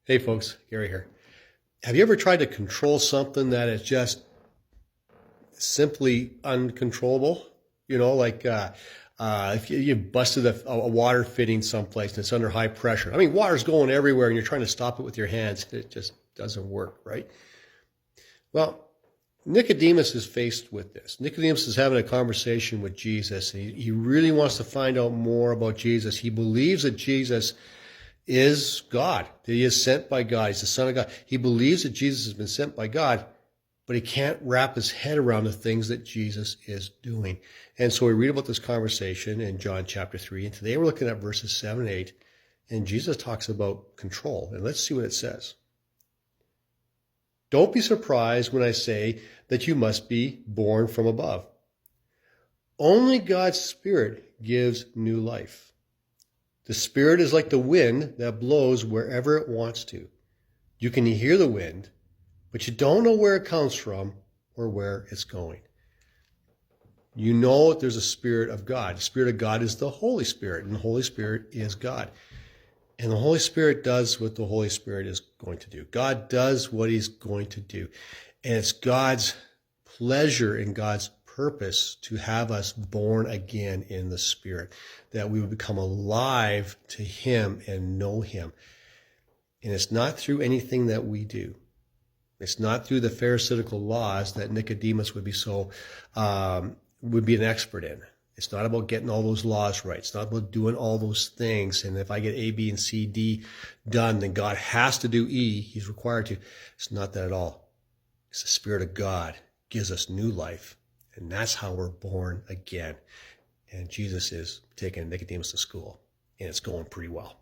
Hey folks, Gary here. Have you ever tried to control something that is just simply uncontrollable? If you busted a water fitting someplace and it's under high pressure. I mean, water's going everywhere and you're trying to stop it with your hands. It just doesn't work, right? Well, Nicodemus is faced with this. Nicodemus is having a conversation with Jesus. And he really wants to find out more about Jesus. He believes that Jesus is God, that he is sent by God. He's the Son of God. He believes that Jesus has been sent by God, but he can't wrap his head around the things that Jesus is doing. And so we read about this conversation in John chapter 3. And today we're looking at verses 7 and 8. And Jesus talks about control. And let's see what it says. Don't be surprised when I say that you must be born from above. Only God's Spirit gives new life. The Spirit is like the wind that blows wherever it wants to. You can hear the wind, but you don't know where it comes from or where it's going. You know that there's a Spirit of God. The Spirit of God is the Holy Spirit, and the Holy Spirit is God. And the Holy Spirit does what the Holy Spirit is going to do. God does what he's going to do. And it's God's pleasure and God's purpose to have us born again in the Spirit, that we would become alive to him and know him. And it's not through anything that we do. It's not through the Pharisaical laws that Nicodemus would be an expert in. It's not about getting all those laws right. It's not about doing all those things. And if I get A, B, and C, D done, then God has to do E. He's required to. It's not that at all. It's the Spirit of God gives us new life. And that's how we're born again. And Jesus is taking Nicodemus to school. And it's going pretty well.